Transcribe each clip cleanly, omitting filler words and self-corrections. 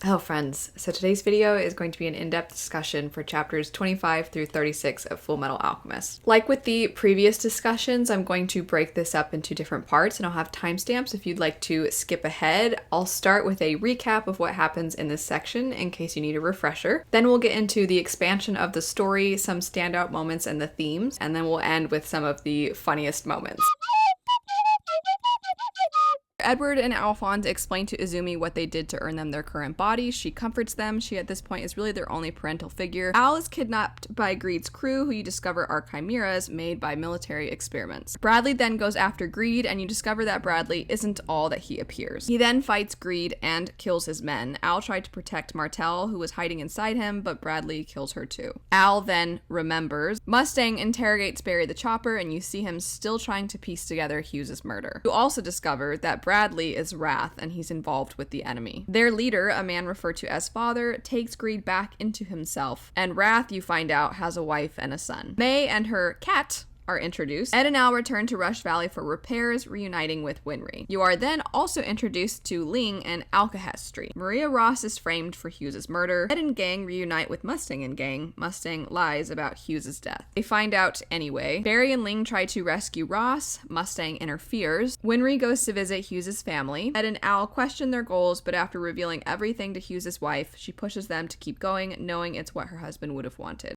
Hello friends, so today's video is going to be an in-depth discussion for chapters 25 through 36 of Fullmetal Alchemist. Like with the previous discussions, I'm going to break this up into different parts and I'll have timestamps if you'd like to skip ahead. I'll start with a recap of what happens in this section in case you need a refresher. Then we'll get into the expansion of the story, some standout moments and the themes, and then we'll end with some of the funniest moments. Edward and Alphonse explain to Izumi what they did to earn them their current bodies. She comforts them. She at this point is really their only parental figure. Al is kidnapped by Greed's crew, who you discover are chimeras made by military experiments. Bradley then goes after Greed, and you discover that Bradley isn't all that he appears. He then fights Greed and kills his men. Al tried to protect Martel, who was hiding inside him, but Bradley kills her too. Al then remembers. Mustang interrogates Barry the Chopper, and you see him still trying to piece together Hughes's murder. You also discover that Bradley is Wrath, and he's involved with the enemy. Their leader, a man referred to as Father, takes Greed back into himself, and Wrath, you find out, has a wife and a son. May and her cat are introduced. Ed and Al return to Rush Valley for repairs, reuniting with Winry. You are then also introduced to Ling and Alcahest Street. Maria Ross is framed for Hughes's murder. Ed and gang reunite with Mustang and gang. Mustang lies about Hughes's death. They find out anyway. Barry and Ling try to rescue Ross. Mustang interferes. Winry goes to visit Hughes's family. Ed and Al question their goals, but after revealing everything to Hughes's wife, she pushes them to keep going, knowing it's what her husband would have wanted.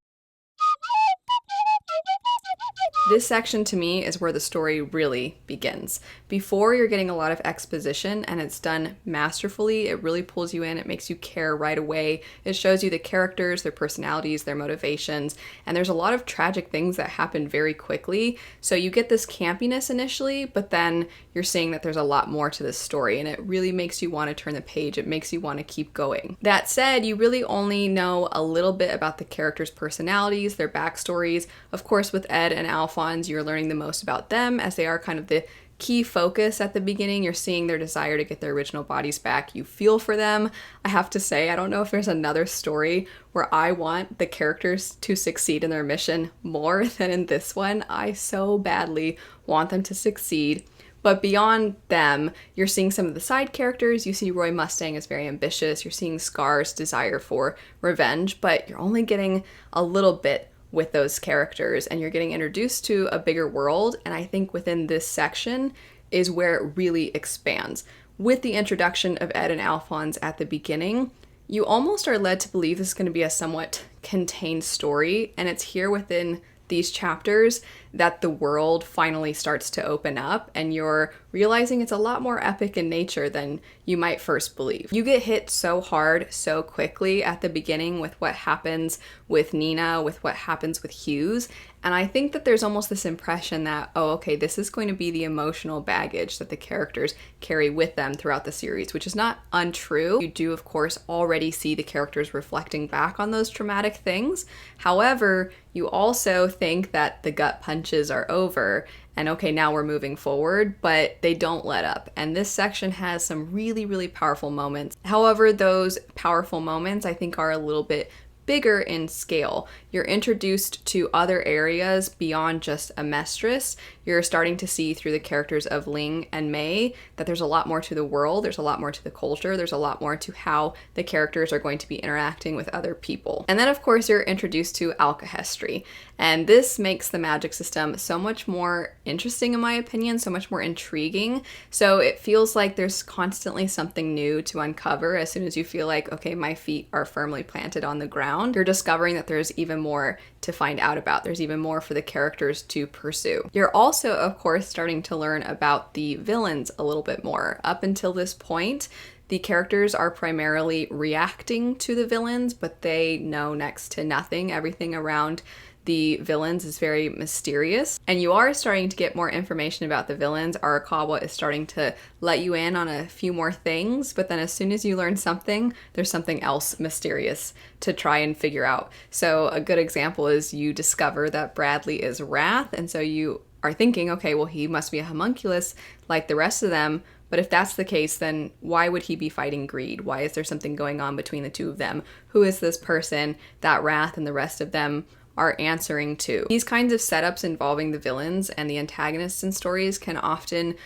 This section to me is where the story really begins. Before, you're getting a lot of exposition and it's done masterfully. It really pulls you in. It makes you care right away. It shows you the characters, their personalities, their motivations, and there's a lot of tragic things that happen very quickly. So you get this campiness initially, but then you're seeing that there's a lot more to this story and it really makes you want to turn the page. It makes you want to keep going. That said, you really only know a little bit about the characters' personalities, their backstories. Of course, with Ed and Alphonse, you're learning the most about them as they are kind of the key focus at the beginning. You're seeing their desire to get their original bodies back. You feel for them. I have to say, I don't know if there's another story where I want the characters to succeed in their mission more than in this one. I so badly want them to succeed. But beyond them, you're seeing some of the side characters. You see Roy Mustang is very ambitious. You're seeing Scar's desire for revenge, but you're only getting a little bit with those characters and you're getting introduced to a bigger world. And I think within this section is where it really expands. With the introduction of Ed and Alphonse at the beginning, you almost are led to believe this is going to be a somewhat contained story. And it's here within these chapters that the world finally starts to open up and you're realizing it's a lot more epic in nature than you might first believe. You get hit so hard so quickly at the beginning with what happens with Nina, with what happens with Hughes, and I think that there's almost this impression that, oh, okay, this is going to be the emotional baggage that the characters carry with them throughout the series, which is not untrue. You do, of course, already see the characters reflecting back on those traumatic things. However, you also think that the gut punches are over and okay, now we're moving forward, but they don't let up. And this section has some really, really powerful moments. However, those powerful moments I think are a little bit bigger in scale. You're introduced to other areas beyond just Amestris. You're starting to see through the characters of Ling and May that there's a lot more to the world, there's a lot more to the culture, there's a lot more to how the characters are going to be interacting with other people. And then of course you're introduced to alchemy, and this makes the magic system so much more interesting in my opinion, so much more intriguing. So it feels like there's constantly something new to uncover as soon as you feel like, okay, my feet are firmly planted on the ground. You're discovering that there's even more to find out about. There's even more for the characters to pursue. You're also, of course, starting to learn about the villains a little bit more. Up until this point, the characters are primarily reacting to the villains, but they know next to nothing. Everything around the villains is very mysterious, and you are starting to get more information about the villains. Arakawa is starting to let you in on a few more things, but then as soon as you learn something, there's something else mysterious to try and figure out. So a good example is you discover that Bradley is Wrath, and so you are thinking, okay, well, he must be a homunculus like the rest of them, but if that's the case, then why would he be fighting Greed? Why is there something going on between the two of them? Who is this person that Wrath and the rest of them are answering to? These kinds of setups involving the villains and the antagonists in stories can often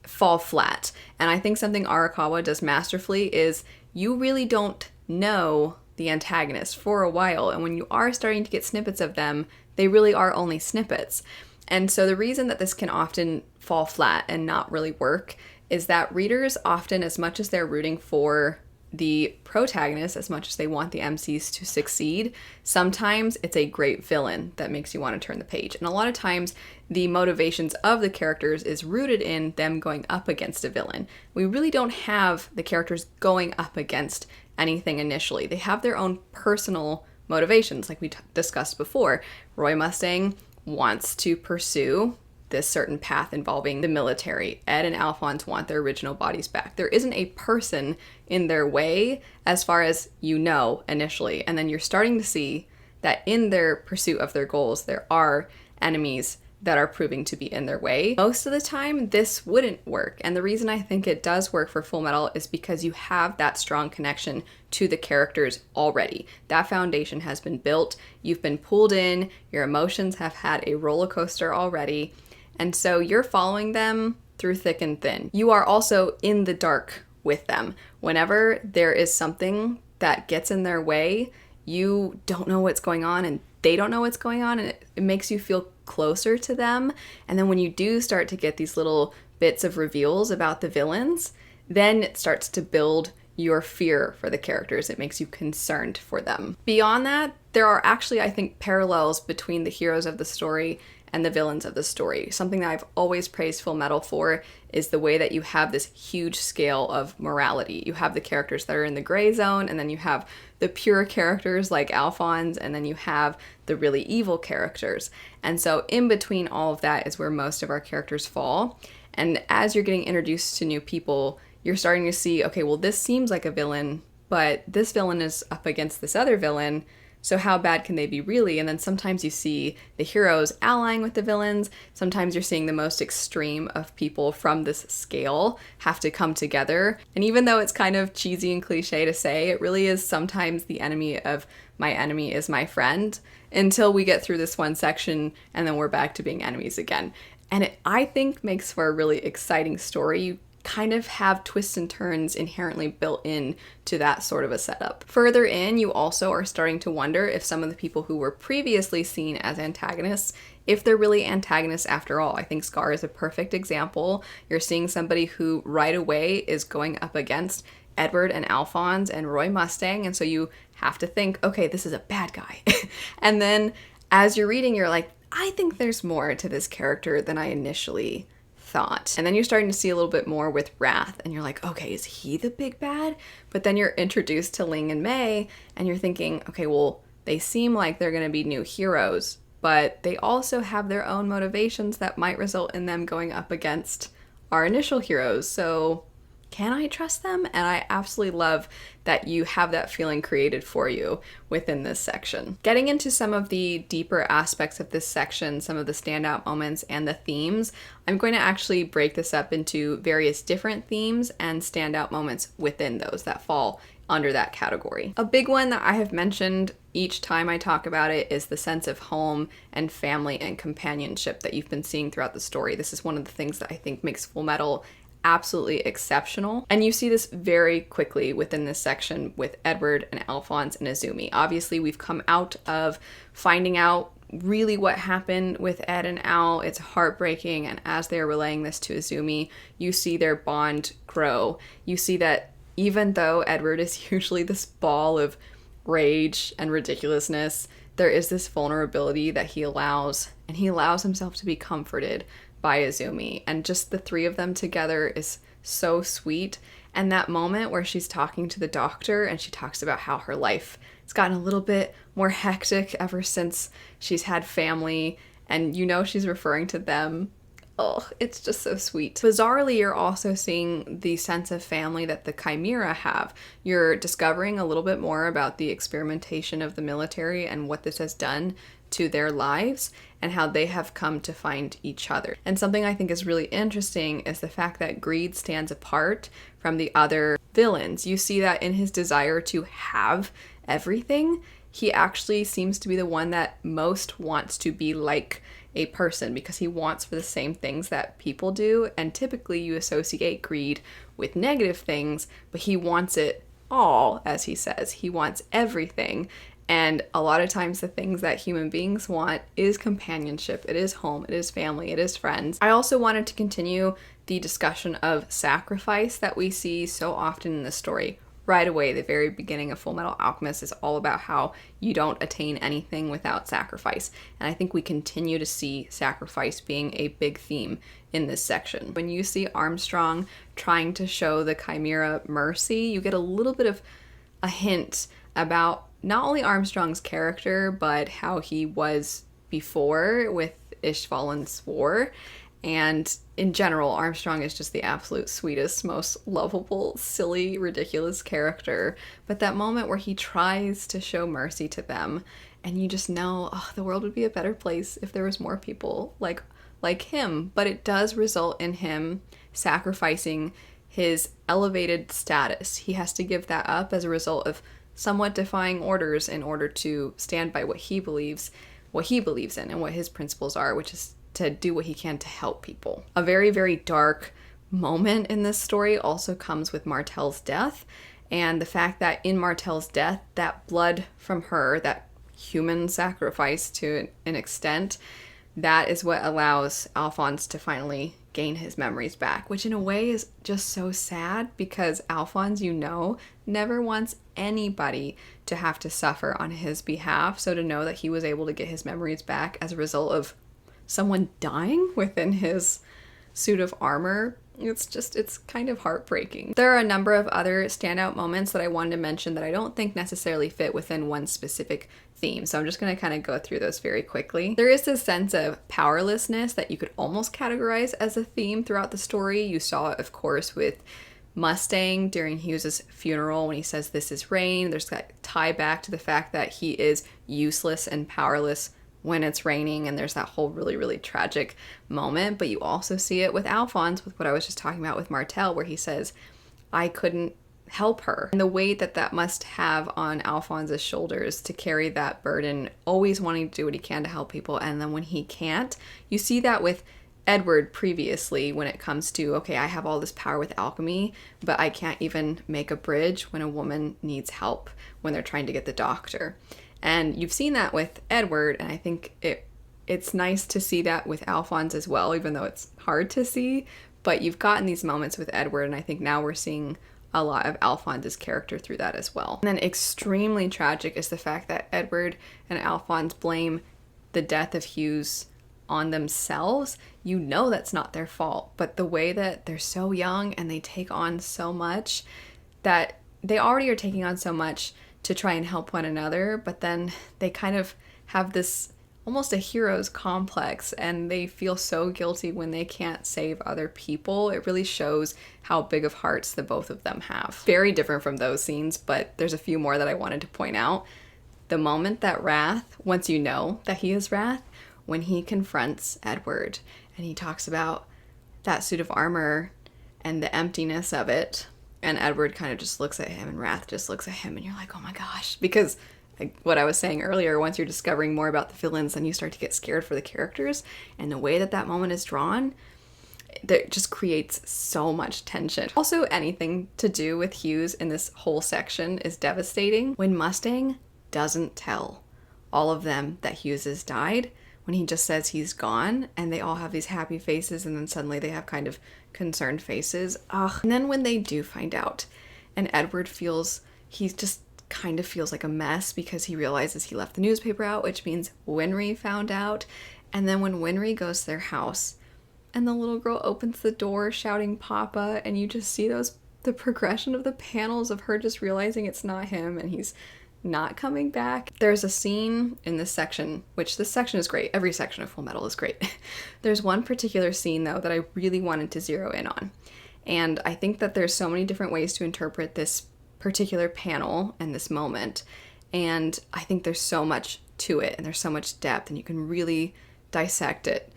fall flat. And I think something Arakawa does masterfully is you really don't know the antagonist for a while. And when you are starting to get snippets of them, they really are only snippets. And so the reason that this can often fall flat and not really work is that readers often, as much as they're rooting for the protagonist, as much as they want the MCs to succeed, sometimes it's a great villain that makes you want to turn the page. And a lot of times the motivations of the characters is rooted in them going up against a villain. We really don't have the characters going up against anything initially. They have their own personal motivations, like we discussed before. Roy Mustang wants to pursue this certain path involving the military. Ed and Alphonse want their original bodies back. There isn't a person in their way as far as you know initially. And then you're starting to see that in their pursuit of their goals, there are enemies that are proving to be in their way. Most of the time, this wouldn't work. And the reason I think it does work for Fullmetal is because you have that strong connection to the characters already. That foundation has been built. You've been pulled in. Your emotions have had a roller coaster already. And so you're following them through thick and thin. You are also in the dark with them. Whenever there is something that gets in their way, you don't know what's going on and they don't know what's going on, and it makes you feel closer to them. And then when you do start to get these little bits of reveals about the villains, then it starts to build your fear for the characters. It makes you concerned for them. Beyond that, there are actually, I think, parallels between the heroes of the story and the villains of the story. Something that I've always praised Fullmetal for is the way that you have this huge scale of morality. You have the characters that are in the gray zone, and then you have the pure characters like Alphonse, and then you have the really evil characters. And so in between all of that is where most of our characters fall. And as you're getting introduced to new people, you're starting to see, okay, well, this seems like a villain, but this villain is up against this other villain. So how bad can they be really? And then sometimes you see the heroes allying with the villains. Sometimes you're seeing the most extreme of people from this scale have to come together. And even though it's kind of cheesy and cliche to say, it really is sometimes the enemy of my enemy is my friend, until we get through this one section and then we're back to being enemies again. And it, I think, makes for a really exciting story. You kind of have twists and turns inherently built in to that sort of a setup. Further in, you also are starting to wonder if some of the people who were previously seen as antagonists, if they're really antagonists after all. I think Scar is a perfect example. You're seeing somebody who right away is going up against Edward and Alphonse and Roy Mustang, and so you have to think, okay, this is a bad guy. And then as you're reading, you're like, I think there's more to this character than I initially thought. And then you're starting to see a little bit more with Wrath, and you're like, okay, is he the big bad? But then you're introduced to Ling and Mei, and you're thinking, okay, well, they seem like they're going to be new heroes, but they also have their own motivations that might result in them going up against our initial heroes. So can I trust them? And I absolutely love that you have that feeling created for you within this section. Getting into some of the deeper aspects of this section, some of the standout moments and the themes, I'm going to actually break this up into various different themes and standout moments within those that fall under that category. A big one that I have mentioned each time I talk about it is the sense of home and family and companionship that you've been seeing throughout the story. This is one of the things that I think makes Fullmetal absolutely exceptional. And you see this very quickly within this section with Edward and Alphonse and Izumi. Obviously, we've come out of finding out really what happened with Ed and Al. It's heartbreaking, and as they're relaying this to Izumi, you see their bond grow. You see that even though Edward is usually this ball of rage and ridiculousness, there is this vulnerability that he allows, and he allows himself to be comforted by Izumi, and just the three of them together is so sweet. And that moment where she's talking to the doctor and she talks about how her life has gotten a little bit more hectic ever since she's had family, and you know she's referring to them. Oh, it's just so sweet. Bizarrely, you're also seeing the sense of family that the Chimera have. You're discovering a little bit more about the experimentation of the military and what this has done to their lives and how they have come to find each other. And something I think is really interesting is the fact that Greed stands apart from the other villains. You see that in his desire to have everything, he actually seems to be the one that most wants to be like a person, because he wants for the same things that people do. And typically you associate greed with negative things, but he wants it all, as he says. He wants everything. And a lot of times the things that human beings want is companionship, it is home, it is family, it is friends. I also wanted to continue the discussion of sacrifice that we see so often in this story. Right away, the very beginning of Fullmetal Alchemist is all about how you don't attain anything without sacrifice. And I think we continue to see sacrifice being a big theme in this section. When you see Armstrong trying to show the Chimera mercy, you get a little bit of a hint about not only Armstrong's character, but how he was before with Ishval and Swore. And in general, Armstrong is just the absolute sweetest, most lovable, silly, ridiculous character. But that moment where he tries to show mercy to them, and you just know, oh, the world would be a better place if there was more people like him. But it does result in him sacrificing his elevated status. He has to give that up as a result of somewhat defying orders in order to stand by what he believes in and what his principles are, which is to do what he can to help people. A very, very dark moment in this story also comes with Martel's death, and the fact that in Martel's death, that blood from her, that human sacrifice to an extent, that is what allows Alphonse to finally gain his memories back, which in a way is just so sad because Alphonse, never wants anybody to have to suffer on his behalf. So to know that he was able to get his memories back as a result of someone dying within his suit of armor, it's kind of heartbreaking. There are a number of other standout moments that I wanted to mention that I don't think necessarily fit within one specific theme, so I'm just going to kind of go through those very quickly. There is this sense of powerlessness that you could almost categorize as a theme throughout the story. You saw it, of course, with Mustang during Hughes's funeral when he says, "This is rain." There's that tie back to the fact that he is useless and powerless when it's raining, and there's that whole really, really tragic moment. But you also see it with Alphonse, with what I was just talking about with Martel, where he says, "I couldn't help her." And the weight that must have on Alphonse's shoulders to carry that burden, always wanting to do what he can to help people, and then when he can't. You see that with Edward previously when it comes to, okay, I have all this power with alchemy, but I can't even make a bridge when a woman needs help when they're trying to get the doctor. And you've seen that with Edward, and I think it's nice to see that with Alphonse as well, even though it's hard to see. But you've gotten these moments with Edward, and I think now we're seeing a lot of Alphonse's character through that as well. And then extremely tragic is the fact that Edward and Alphonse blame the death of Hughes on themselves. You know that's not their fault, but the way that they're so young and they take on so much, that they already are taking on so much to try and help one another, but then they kind of have this almost a hero's complex, and they feel so guilty when they can't save other people. It really shows how big of hearts the both of them have. Very different from those scenes, but there's a few more that I wanted to point out. The moment that Wrath, once you know that he is Wrath, when he confronts Edward and he talks about that suit of armor and the emptiness of it, and Edward kind of just looks at him and Wrath just looks at him, and you're like, oh my gosh, because like what I was saying earlier, once you're discovering more about the villains, then you start to get scared for the characters, and the way that moment is drawn, that just creates so much tension. Also, anything to do with Hughes in this whole section is devastating. When Mustang doesn't tell all of them that Hughes has died, when he just says he's gone, and they all have these happy faces, and then suddenly they have kind of concerned faces. Ugh. And then when they do find out, and Edward feels, he just kind of feels like a mess because he realizes he left the newspaper out, which means Winry found out. And then when Winry goes to their house, and the little girl opens the door shouting Papa, and you just see the progression of the panels of her just realizing it's not him and he's not coming back. There's a scene in this section, which this section is great. Every section of Fullmetal is great. There's one particular scene though that I really wanted to zero in on. And I think that there's so many different ways to interpret this particular panel and this moment. And I think there's so much to it and there's so much depth, and you can really dissect it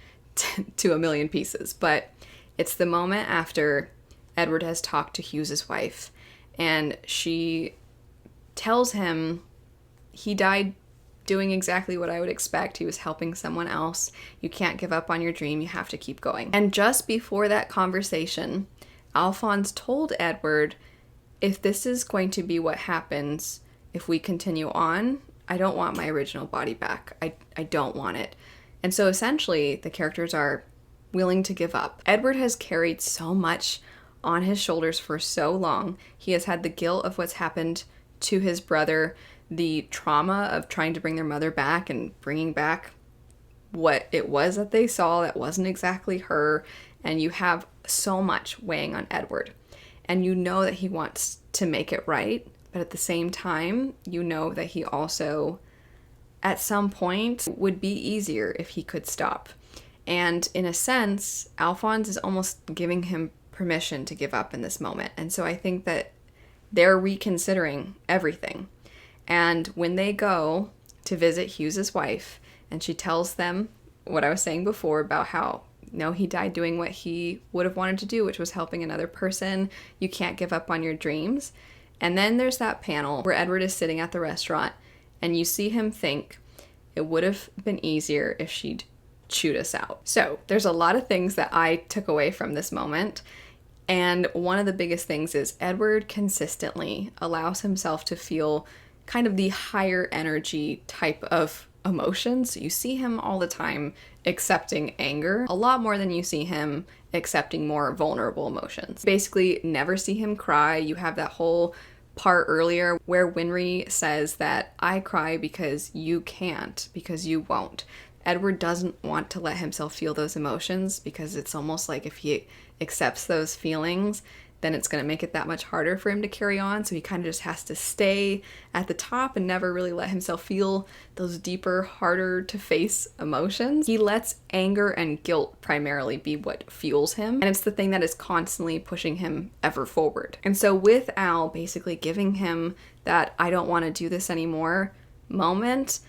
to a million pieces. But it's the moment after Edward has talked to Hughes's wife, and she tells him he died doing exactly what I would expect. He was helping someone else. You can't give up on your dream. You have to keep going. And just before that conversation, Alphonse told Edward, if this is going to be what happens if we continue on, I don't want my original body back. I don't want it. And so essentially, the characters are willing to give up. Edward has carried so much on his shoulders for so long. He has had the guilt of what's happened to his brother, the trauma of trying to bring their mother back and bringing back what it was that they saw that wasn't exactly her. And you have so much weighing on Edward. And you know that he wants to make it right, but at the same time, you know that he also, at some point, would be easier if he could stop. And in a sense, Alphonse is almost giving him permission to give up in this moment. And so I think that they're reconsidering everything. And when they go to visit Hughes's wife, and she tells them what I was saying before about how, no, he died doing what he would have wanted to do, which was helping another person. You can't give up on your dreams. And then there's that panel where Edward is sitting at the restaurant, and you see him think, it would have been easier if she'd chewed us out. So there's a lot of things that I took away from this moment. And one of the biggest things is Edward consistently allows himself to feel kind of the higher energy type of emotions. You see him all the time accepting anger, a lot more than you see him accepting more vulnerable emotions. Basically, never see him cry. You have that whole part earlier where Winry says that I cry because you can't, because you won't. Edward doesn't want to let himself feel those emotions because it's almost like if he accepts those feelings, then it's going to make it that much harder for him to carry on. So he kind of just has to stay at the top and never really let himself feel those deeper, harder to face emotions. He lets anger and guilt primarily be what fuels him. And it's the thing that is constantly pushing him ever forward. And so with Al basically giving him that I don't want to do this anymore moment,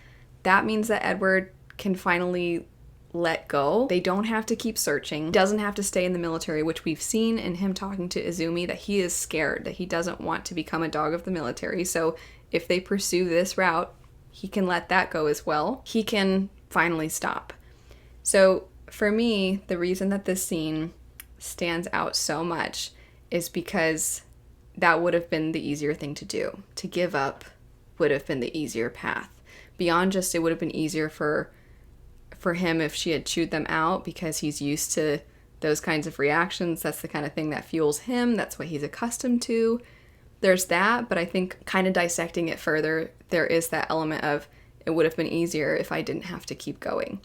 that means that Edward can finally let go. They don't have to keep searching. He doesn't have to stay in the military, which we've seen in him talking to Izumi, that he is scared, that he doesn't want to become a dog of the military. So if they pursue this route, he can let that go as well. He can finally stop. So for me, the reason that this scene stands out so much is because that would have been the easier thing to do. To give up would have been the easier path. Beyond just it would have been easier for him if she had chewed them out because he's used to those kinds of reactions. That's the kind of thing that fuels him. That's what he's accustomed to. There's that, but I think kind of dissecting it further, there is that element of it would have been easier if I didn't have to keep going.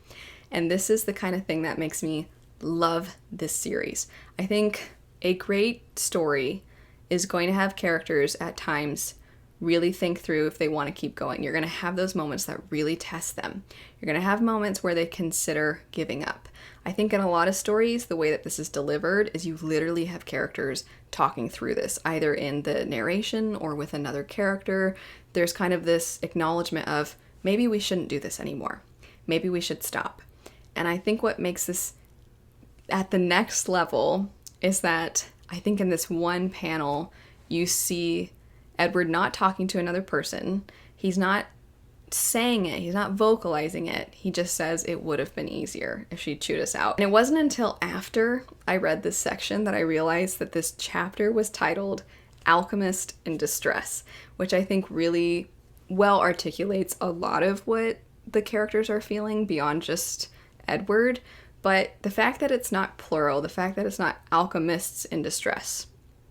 And this is the kind of thing that makes me love this series. I think a great story is going to have characters at times really think through if they want to keep going. You're going to have those moments that really test them. You're going to have moments where they consider giving up. I think in a lot of stories, the way that this is delivered is you literally have characters talking through this, either in the narration or with another character. There's kind of this acknowledgement of maybe we shouldn't do this anymore. Maybe we should stop. And I think what makes this at the next level is that I think in this one panel, you see Edward not talking to another person. He's not saying it. He's not vocalizing it. He just says it would have been easier if she chewed us out. And it wasn't until after I read this section that I realized that this chapter was titled Alchemist in Distress, which I think really well articulates a lot of what the characters are feeling beyond just Edward. But the fact that it's not plural, the fact that it's not alchemists in distress,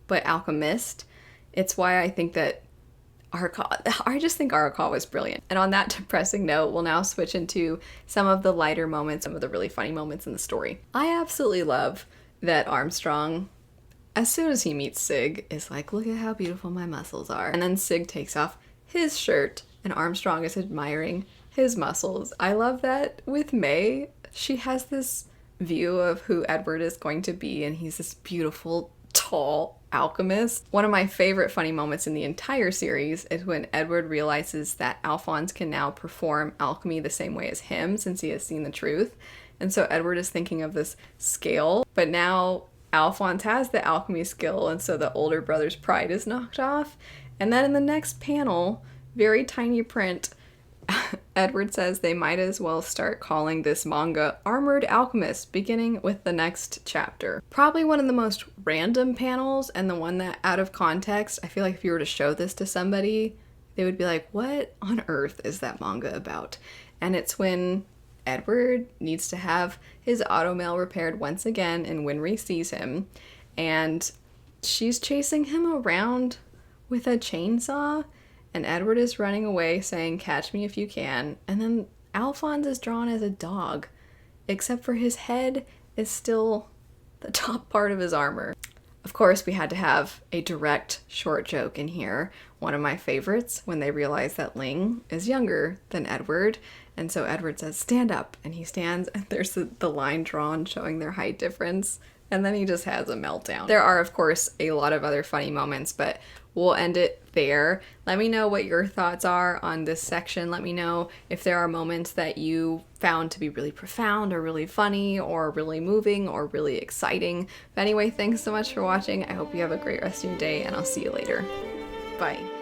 but alchemist, it's why I think that I just think Arakawa was brilliant. And on that depressing note, we'll now switch into some of the lighter moments, some of the really funny moments in the story. I absolutely love that Armstrong, as soon as he meets Sig, is like, look at how beautiful my muscles are. And then Sig takes off his shirt and Armstrong is admiring his muscles. I love that with May. She has this view of who Edward is going to be, and he's this beautiful, tall alchemist. One of my favorite funny moments in the entire series is when Edward realizes that Alphonse can now perform alchemy the same way as him since he has seen the truth. And so Edward is thinking of this scale, but now Alphonse has the alchemy skill, and so the older brother's pride is knocked off. And then in the next panel, very tiny print, Edward says they might as well start calling this manga Armored Alchemist, beginning with the next chapter. Probably one of the most random panels, and the one that, out of context, I feel like if you were to show this to somebody, they would be like, what on earth is that manga about? And it's when Edward needs to have his automail repaired once again, and Winry sees him, and she's chasing him around with a chainsaw, and Edward is running away saying, catch me if you can, and then Alphonse is drawn as a dog, except for his head is still the top part of his armor. Of course, we had to have a direct short joke in here, one of my favorites, when they realize that Ling is younger than Edward, and so Edward says, stand up, and he stands, and there's the line drawn showing their height difference, and then he just has a meltdown. There are, of course, a lot of other funny moments, but we'll end it there. Let me know what your thoughts are on this section. Let me know if there are moments that you found to be really profound or really funny or really moving or really exciting. But anyway, thanks so much for watching. I hope you have a great rest of your day, and I'll see you later. Bye.